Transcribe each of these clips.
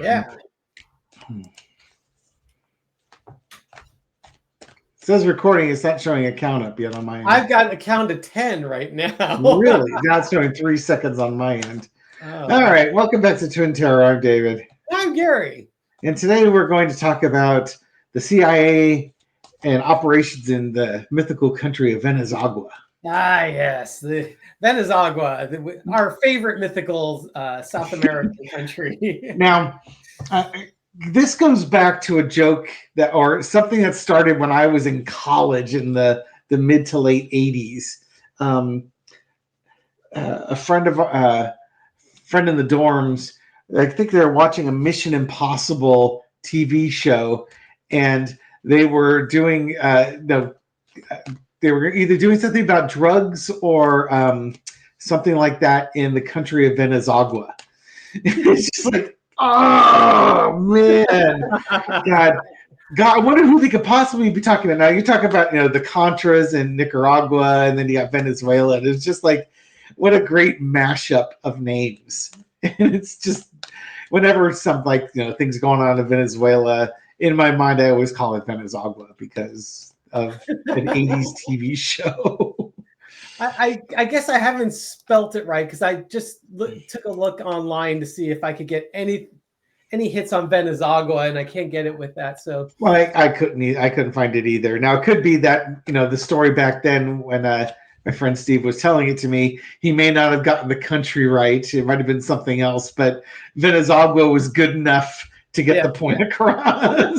Yeah. It says recording. It's not showing a count up yet on my end. I've got a count of 10 right now. Really? Now it's showing 3 seconds on my end. Oh. All right. Welcome back to Twin Terror. I'm David. I'm Gary. And today we're going to talk about the CIA and operations in the mythical country of Venezuela. Ah, yes. The Venezuela, our favorite mythical South American country. Now, this goes back to a joke or something that started when I was in college in the mid to late 80s. A friend in the dorms, I think they were watching a Mission Impossible TV show, and they were doing they were either doing something about drugs or something like that in the country of Venezuela. It's just like, oh man, God, I wonder who they could possibly be talking about. Now you're talking about the Contras in Nicaragua, and then you got Venezuela. And it's just like, what a great mashup of names. And it's just whenever some things going on in Venezuela, in my mind I always call it Venezuela because of an 80s TV show. I guess I haven't spelt it right because I just took a look online to see if I could get any hits on Venezuela, and I can't get it with that. So well, I couldn't find it either. Now it could be that the story back then when my friend Steve was telling it to me, he may not have gotten the country right. It might have been something else, but Venezuela was good enough to get the point across.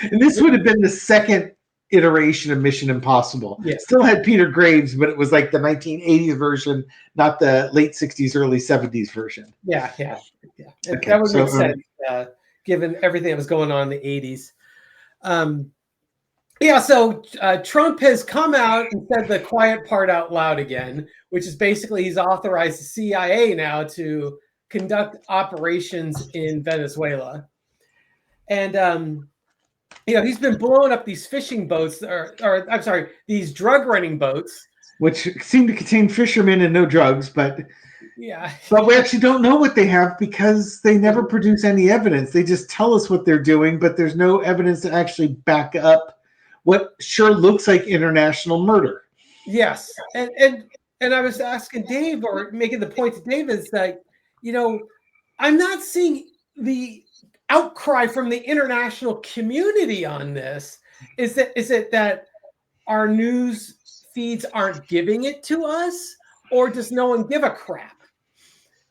And this would have been the second iteration of Mission Impossible. Yeah. Still had Peter Graves, but it was like the 1980s version, not the late 60s, early 70s version. Yeah. Okay, that would make sense, given everything that was going on in the 80s. So Trump has come out and said the quiet part out loud again, which is basically he's authorized the CIA now to conduct operations in Venezuela. And he's been blowing up these fishing boats, or I'm sorry, these drug running boats, which seem to contain fishermen and no drugs, but yeah. But we actually don't know what they have because they never produce any evidence. They just tell us what they're doing, but there's no evidence to actually back up what sure looks like international murder. Yes, and I was asking Dave, or making the point to Dave, is that I'm not seeing the outcry from the international community on this. Is it that our news feeds aren't giving it to us, or does no one give a crap?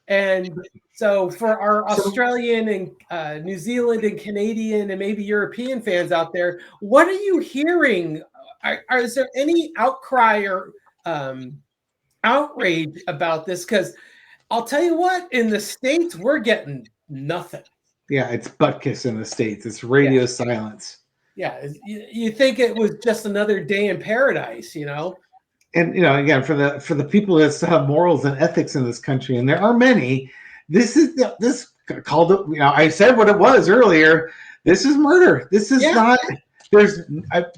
And so for our Australian and New Zealand and Canadian and maybe European fans out there, what are you hearing? Is there any outcry or outrage about this? Because I'll tell you what, in the States, we're getting nothing. Yeah, it's butt kiss in the States. It's radio silence. Yeah, you think it was just another day in paradise, And again, for the people that still have morals and ethics in this country, and there are many, this called it. I said what it was earlier. This is murder. This is not.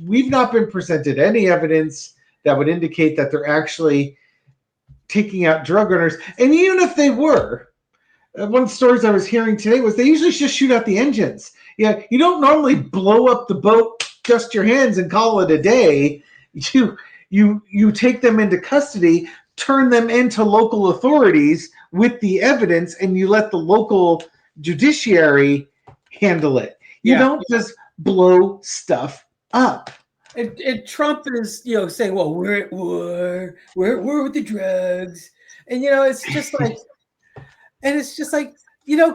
We've not been presented any evidence that would indicate that they're actually taking out drug runners. And even if they were, one of the stories I was hearing today was they usually just shoot out the engines. Yeah, you don't normally blow up the boat, just your hands, and call it a day. You take them into custody, turn them into local authorities with the evidence, and you let the local judiciary handle it. You don't just blow stuff up. And Trump is, saying, "Well, we're at war. We're with the drugs," and it's just like,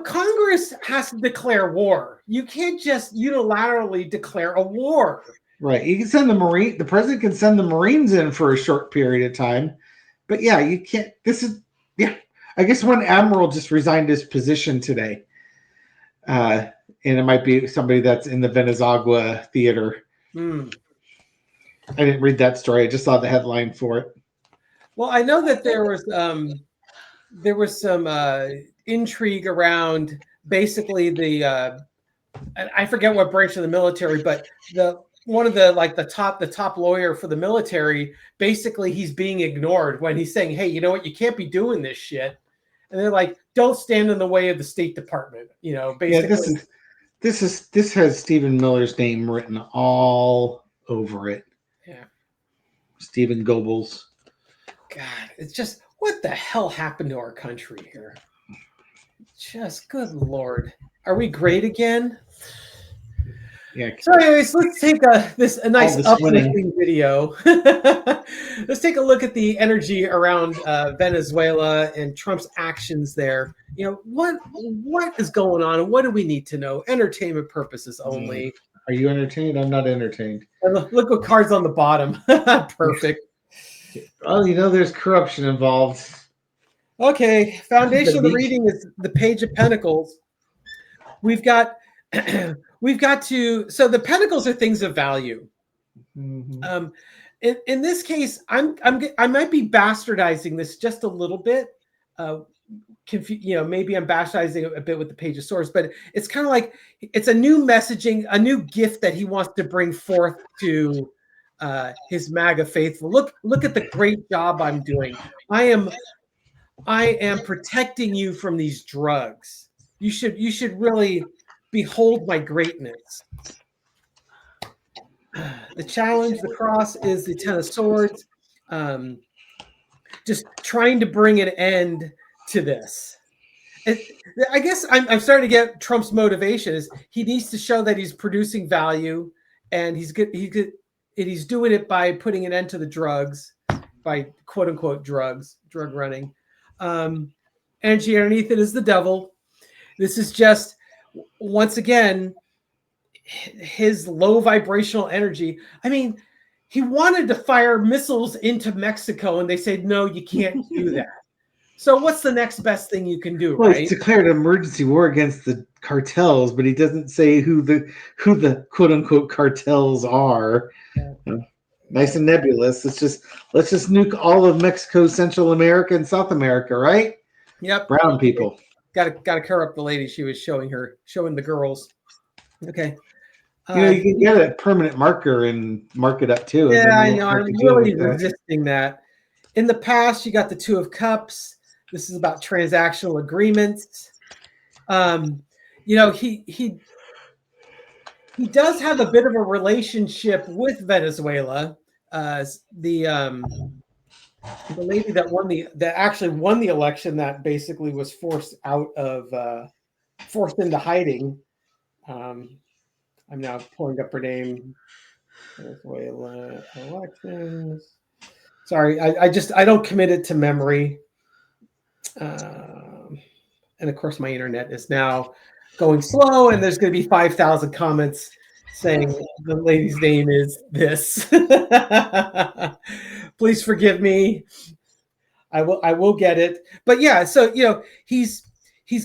Congress has to declare war. You can't just unilaterally declare a war. Right. You can send the president can send the Marines in for a short period of time. But you can't. I guess one admiral just resigned his position today. And it might be somebody that's in the Venezuela theater. I didn't read that story. I just saw the headline for it. Well, I know that there was some intrigue around basically the I forget what branch of the military, but one of the top lawyer for the military, basically he's being ignored when he's saying, "Hey, you know what? You can't be doing this shit." And they're like, don't stand in the way of the State Department. Basically. Yeah, this has Stephen Miller's name written all over it. Yeah. Stephen Goebbels. God, it's just what the hell happened to our country here? Just good Lord. Are we great again? Yeah. So, anyways, let's take a nice uplifting video. Let's take a look at the energy around Venezuela and Trump's actions there. What is going on, and what do we need to know? Entertainment purposes only. Are you entertained? I'm not entertained. And look what card's on the bottom. Perfect. Oh, there's corruption involved. Okay, foundation of the reading is the Page of Pentacles. We've got so the Pentacles are things of value. Mm-hmm. In this case, I might be bastardizing this just a little bit. Maybe I'm bastardizing it a bit with the Page of Swords, but it's kind of like it's a new messaging, a new gift that he wants to bring forth to his MAGA faithful. Look at the great job I'm doing. I am protecting you from these drugs. You should really behold my greatness. The challenge, the cross, is the Ten of Swords. Just trying to bring an end to this. I guess I'm starting to get Trump's motivation is he needs to show that he's producing value, and he's good. He's doing it by putting an end to the drugs, by quote unquote drug running. Energy underneath it is the devil. This is just, once again, his low vibrational energy. I mean, he wanted to fire missiles into Mexico, and they said, no, you can't do that. So what's the next best thing you can do, well, right? He's declared an emergency war against the cartels, but he doesn't say who the quote unquote cartels are. Yeah. Nice and nebulous. Let's just nuke all of Mexico, Central America, and South America, right? Yep. Brown people. Got to cover up the lady. She was showing the girls. Okay. You can get a permanent marker and mark it up too. Yeah, I know. I'm really resisting that. In the past, you got the Two of Cups. This is about transactional agreements. He does have a bit of a relationship with Venezuela. The lady that actually won the election, that basically was forced into hiding. I'm now pulling up her name. Venezuela elections. Sorry, I don't commit it to memory. And of course, my internet is now going slow, and there's going to be 5,000 comments saying the lady's name is this. Please forgive me. I will get it. But yeah, so he's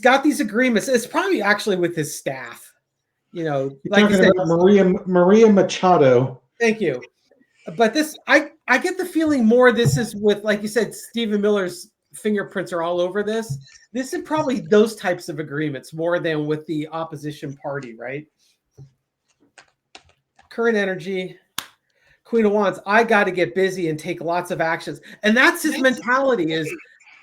got these agreements. It's probably actually with his staff. You're like talking about Maria Machado. Thank you. But this, I get the feeling more this is with, like you said, Stephen Miller's fingerprints are all over this. This is probably those types of agreements more than with the opposition party, right? Current energy, Queen of Wands. I got to get busy and take lots of actions. And that's his mentality is,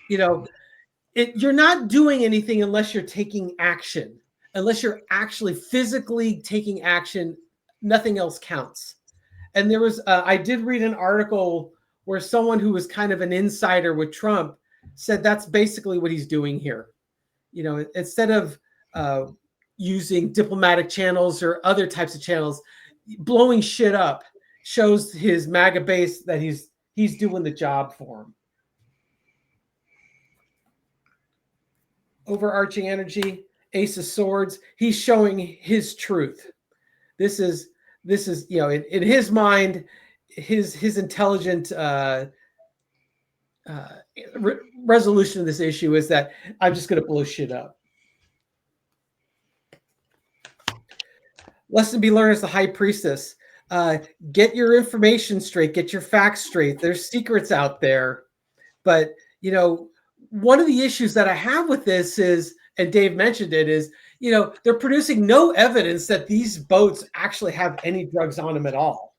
you're not doing anything unless you're taking action. Unless you're actually physically taking action, nothing else counts. And there was, I did read an article where someone who was kind of an insider with Trump said that's basically what he's doing here. Instead of using diplomatic channels or other types of channels, blowing shit up shows his MAGA base that he's doing the job for him. Overarching energy, Ace of Swords. He's showing his truth. This is in his mind, his intelligent resolution of this issue is that I'm just going to blow shit up. Lesson to be learned as the High Priestess. Get your information straight. Get your facts straight. There's secrets out there. But, one of the issues that I have with this is, and Dave mentioned it, is, they're producing no evidence that these boats actually have any drugs on them at all.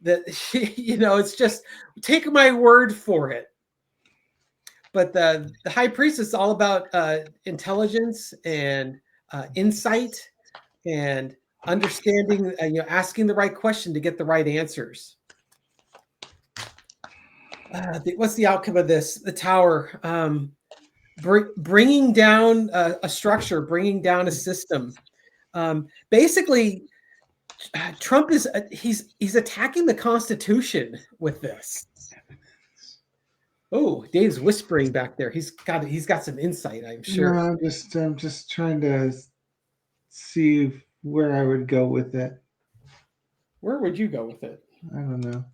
That, it's just, take my word for it. but the high priest is all about intelligence and insight and understanding, asking the right question to get the right answers. What's the outcome of this? The tower, bringing down a structure, bringing down a system. Basically, Trump is he's attacking the Constitution with this. Oh, Dave's whispering back there. He's got some insight, I'm sure. No, I'm just trying to see where I would go with it. Where would you go with it? I don't know.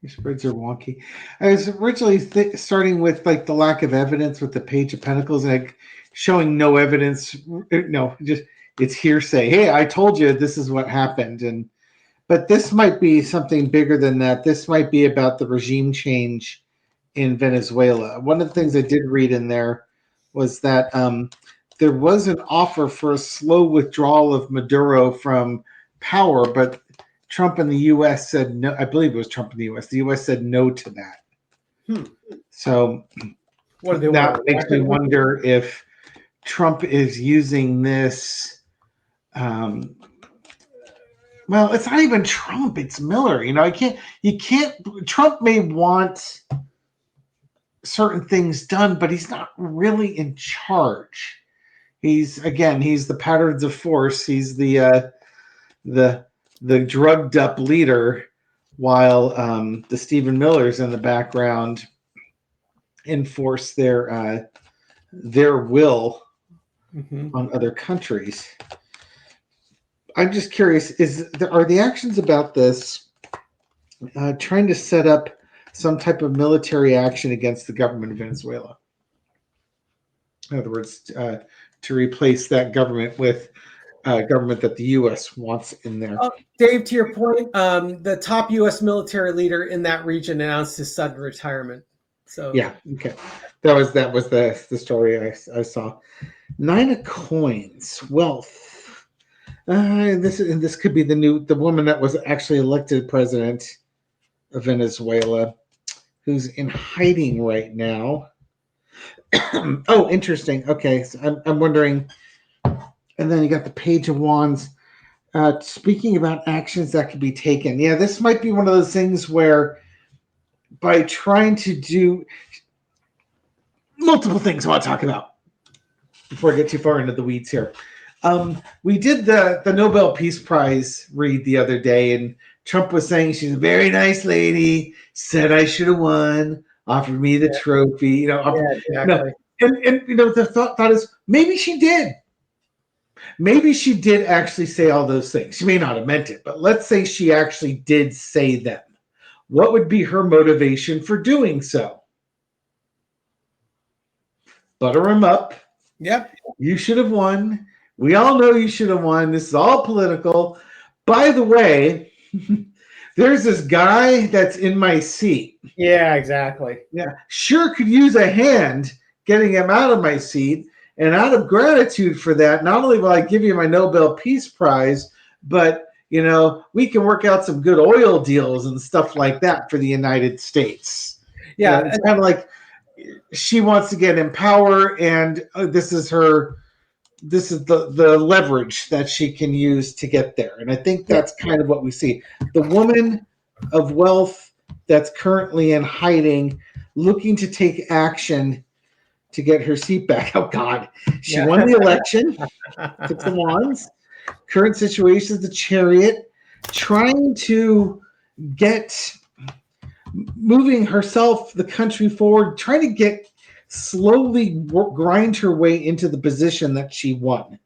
Your spreads are wonky. I was originally starting with like the lack of evidence with the Page of Pentacles, and like showing no evidence. No, just it's hearsay. Hey, I told you this is what happened, but this might be something bigger than that. This might be about the regime change in Venezuela. One of the things I did read in there was that there was an offer for a slow withdrawal of Maduro from power, but Trump in the U.S. said no. I believe it was Trump in the U.S. The U.S. said no to that. So that makes me wonder if Trump is using this. Well, it's not even Trump; it's Miller. You can't. Trump may want certain things done, but he's not really in charge. He's the patterns of force. He's the drugged up leader, while the Stephen Millers in the background enforce their will on other countries. I'm just curious: are the actions about this trying to set up some type of military action against the government of Venezuela? In other words, to replace that government with government that the U.S. wants in there. Dave, to your point, the top U.S. military leader in that region announced his sudden retirement. So yeah, okay, that was the story I saw. 9 of Coins, wealth. This could be the woman that was actually elected president of Venezuela, who's in hiding right now. Oh, interesting. Okay, so I'm wondering. And then you got the Page of Wands. Speaking about actions that could be taken. Yeah, this might be one of those things where by trying to do multiple things I want to talk about before I get too far into the weeds here. We did the Nobel Peace Prize read the other day, and Trump was saying she's a very nice lady, said I should have won, offered me the trophy. Exactly. And the thought is maybe she did. Maybe she did actually say all those things. She may not have meant it, but let's say she actually did say them. What would be her motivation for doing so? Butter him up. Yep. You should have won. We all know you should have won. This is all political. By the way, there's this guy that's in my seat. Yeah, exactly. Yeah, sure could use a hand getting him out of my seat. And out of gratitude for that, not only will I give you my Nobel Peace Prize, but, we can work out some good oil deals and stuff like that for the United States. Yeah. It's kind of like she wants to get in power, and this is the leverage that she can use to get there. And I think that's kind of what we see. The woman of wealth that's currently in hiding, looking to take action to get her seat back. Oh, God. She won the election. Took the wands. Current situation is the Chariot. Trying to get moving herself, the country forward, trying to get slowly grind her way into the position that she won.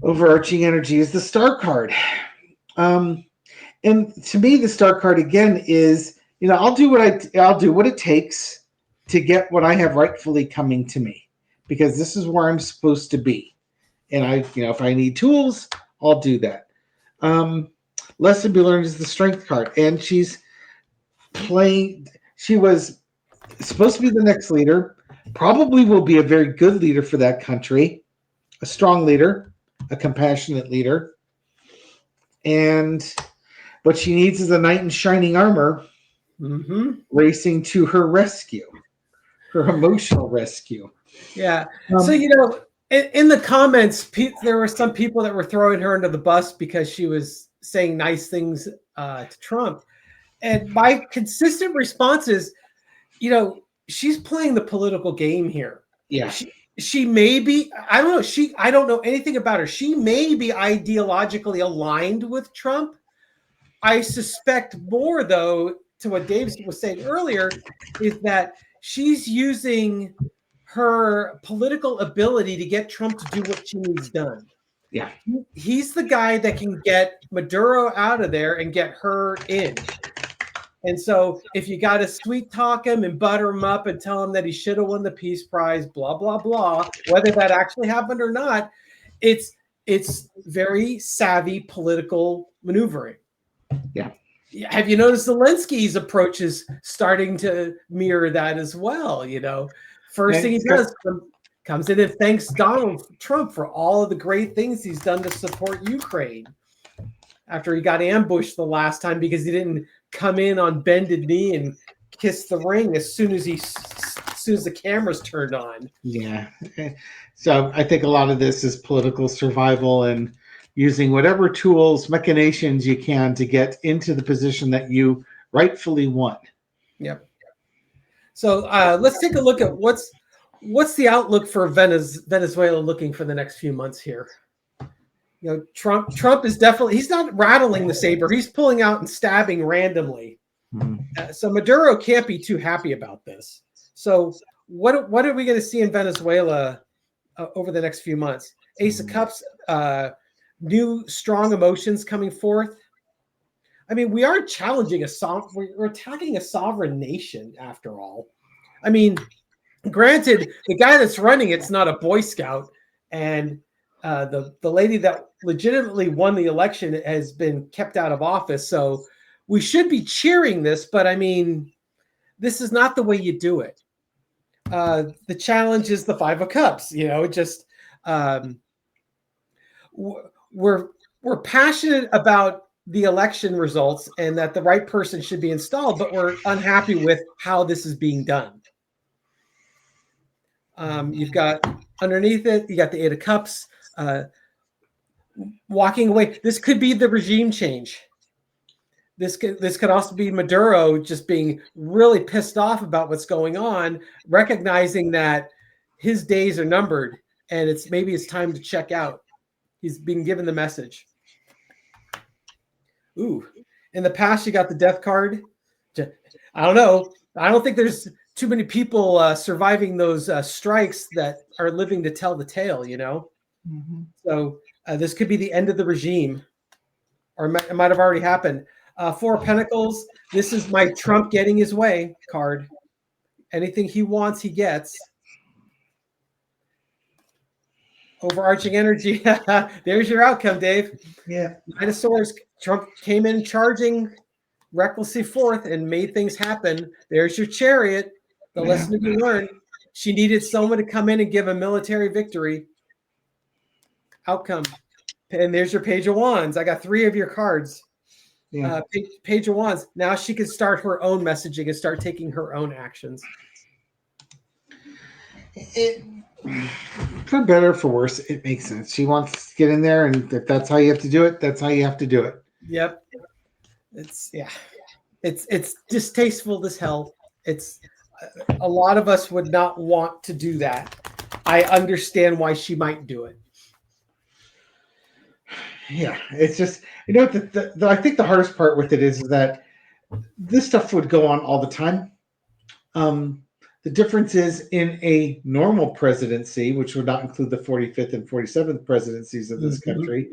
Overarching energy is the Star card. And to me, the Star card, again, is I'll do what it takes to get what I have rightfully coming to me, because this is where I'm supposed to be. And if I need tools, I'll do that. Lesson to be learned is the Strength card, and she was supposed to be the next leader, probably will be a very good leader for that country, a strong leader, a compassionate leader. And what she needs is a knight in shining armor racing to her rescue, her emotional rescue. Yeah. So, in the comments, there were some people that were throwing her under the bus because she was saying nice things to Trump. And my consistent response is, she's playing the political game here. Yeah. She may be, I don't know, I don't know anything about her. She may be ideologically aligned with Trump. I suspect more, though, to what Dave was saying earlier, is that she's using her political ability to get Trump to do what she needs done. Yeah. He's the guy that can get Maduro out of there and get her in. And so if you got to sweet talk him and butter him up and tell him that he should have won the Peace Prize, blah, blah, blah, whether that actually happened or not, it's very savvy political maneuvering. Yeah. Have you noticed Zelensky's approach is starting to mirror that as well? First thing he does comes in and thanks Donald Trump for all of the great things he's done to support Ukraine after he got ambushed the last time because he didn't come in on bended knee and kiss the ring as soon as the cameras turned on. Yeah. So I think a lot of this is political survival and using whatever tools, machinations you can to get into the position that you rightfully want. Yep. So let's take a look at what's the outlook for Venezuela looking for the next few months here. Trump is definitely, he's not rattling the saber. He's pulling out and stabbing randomly. So Maduro can't be too happy about this. So what are we going to see in Venezuela over the next few months? Ace of Cups, new strong emotions coming forth. I mean, we are challenging we're attacking a sovereign nation after all. I mean, granted, the guy that's running it's not a Boy Scout, and the lady that legitimately won the election has been kept out of office. So we should be cheering this, but I mean, this is not the way you do it. The challenge is the Five of Cups. We're passionate about the election results and that the right person should be installed, but we're unhappy with how this is being done. You've got underneath it, you got the Eight of Cups, walking away. This could be the regime change. This could also be Maduro just being really pissed off about what's going on, recognizing that his days are numbered and maybe it's time to check out. He's been given the message. Ooh, in the past, you got the death card. I don't know. I don't think there's too many people surviving those strikes that are living to tell the tale, So this could be the end of the regime, or it might have already happened. Four of Pentacles. This is my Trump getting his way card. Anything he wants, he gets. Overarching energy. There's your outcome, Dave. Yeah. Knight of Swords. Trump came in charging recklessly forth and made things happen. There's your Chariot. The lesson to be learned. She needed someone to come in and give a military victory. Outcome. And there's your Page of Wands. I got 3 of your cards. Yeah. Page of Wands. Now she can start her own messaging and start taking her own actions. For better or for worse, it makes sense. She wants to get in there, and if that's how you have to do it, that's how you have to do it. Yep. It's distasteful as hell. It's a lot of us would not want to do that. I understand why she might do it. Yeah, it's just I think the hardest part with it is that this stuff would go on all the time. The difference is in a normal presidency, which would not include the 45th and 47th presidencies of this country,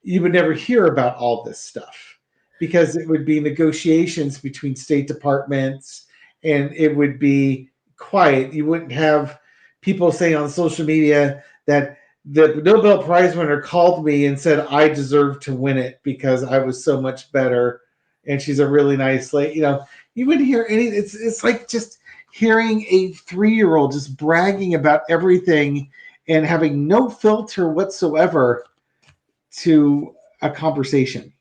you would never hear about all this stuff because it would be negotiations between state departments and it would be quiet. You wouldn't have people saying on social media that the Nobel Prize winner called me and said I deserve to win it because I was so much better and she's a really nice lady. You wouldn't hear any. It's like just hearing a 3-year-old just bragging about everything and having no filter whatsoever to a conversation.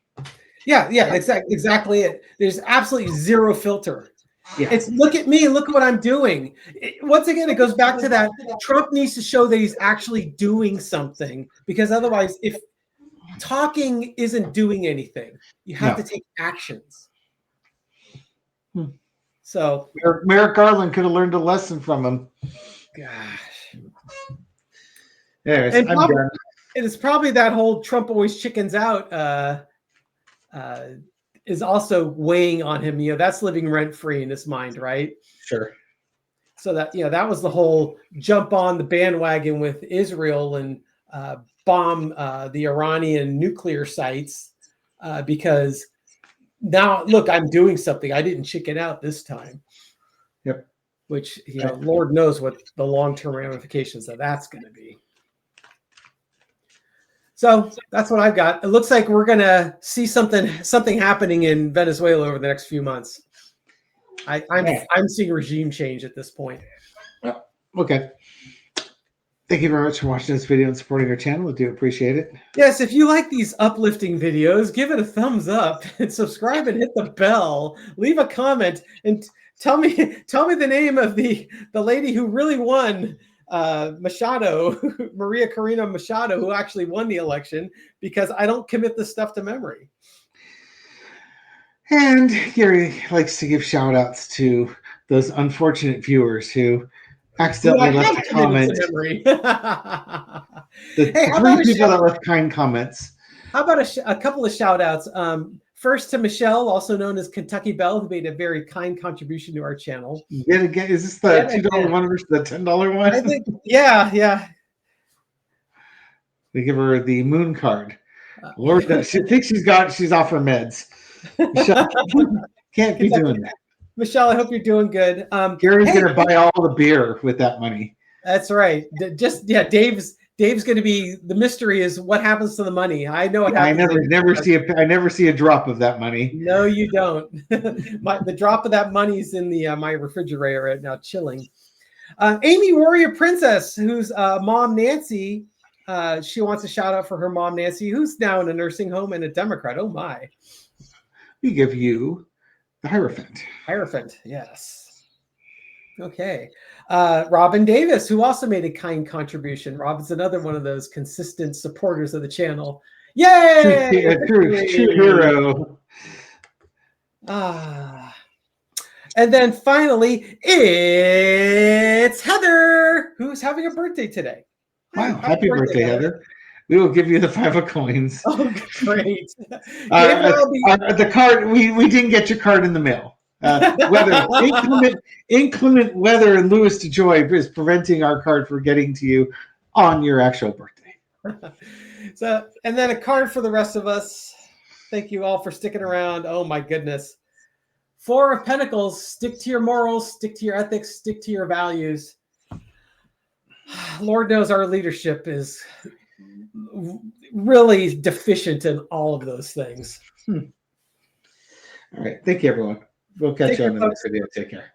Yeah, exactly it. There's absolutely zero filter. Yeah. It's look at me, look at what I'm doing. Once again, it goes back to that Trump needs to show that he's actually doing something, because otherwise, if talking isn't doing anything, you have to take actions. So Merrick Garland could have learned a lesson from him. gosh. Anyways, And I'm done. it's probably that whole Trump always chickens out is also weighing on him. That's living rent free in his mind, right? Sure. So that that was the whole jump on the bandwagon with Israel and bomb the Iranian nuclear sites because now look, I'm doing something. I didn't chicken out this time. Yep. Which Lord knows what the long-term ramifications of that's going to be. So that's what I've got. It looks like we're going to see something happening in Venezuela over the next few months. I'm seeing regime change at this point. Okay. Thank you very much for watching this video and supporting our channel. I do appreciate it. Yes, if you like these uplifting videos, give it a thumbs up and subscribe and hit the bell. Leave a comment and tell me the name of the lady who really won, Machado, Maria Corina Machado, who actually won the election, because I don't commit this stuff to memory. And Gary likes to give shout outs to those unfortunate viewers who accidentally left a comment. The three people that left kind comments. How about a couple of shout outs? First to Michelle, also known as Kentucky Belle, who made a very kind contribution to our channel. Yet again, is this the $2 one versus the $10 one? I think, yeah. We give her the moon card. Lord, she thinks she's off her meds. Michelle, can't be doing that. Michelle, I hope you're doing good. Gary's going to buy all the beer with that money. That's right. Dave's going to be, the mystery is what happens to the money. I know what happens. I never see a drop of that money. No, you don't. The drop of that money is in the my refrigerator right now, chilling. Amy Warrior Princess, whose mom Nancy, she wants a shout out for her mom Nancy, who's now in a nursing home and a Democrat. Oh my. We give you the Hierophant. Hierophant, yes. Okay. Robin Davis, who also made a kind contribution. Robin's another one of those consistent supporters of the channel. Yay! True hero. And then finally, it's Heather, who's having a birthday today. Wow, happy birthday, Heather. We will give you the 5 of coins. Oh, great. The card, we didn't get your card in the mail. Inclement weather in Louis DeJoy is preventing our card from getting to you on your actual birthday. So, and then a card for the rest of us. Thank you all for sticking around. Oh my goodness. 4 of Pentacles. Stick to your morals, stick to your ethics, stick to your values. Lord knows our leadership is really deficient in all of those things. All right. Thank you, everyone. We'll catch you on the next video. Take care.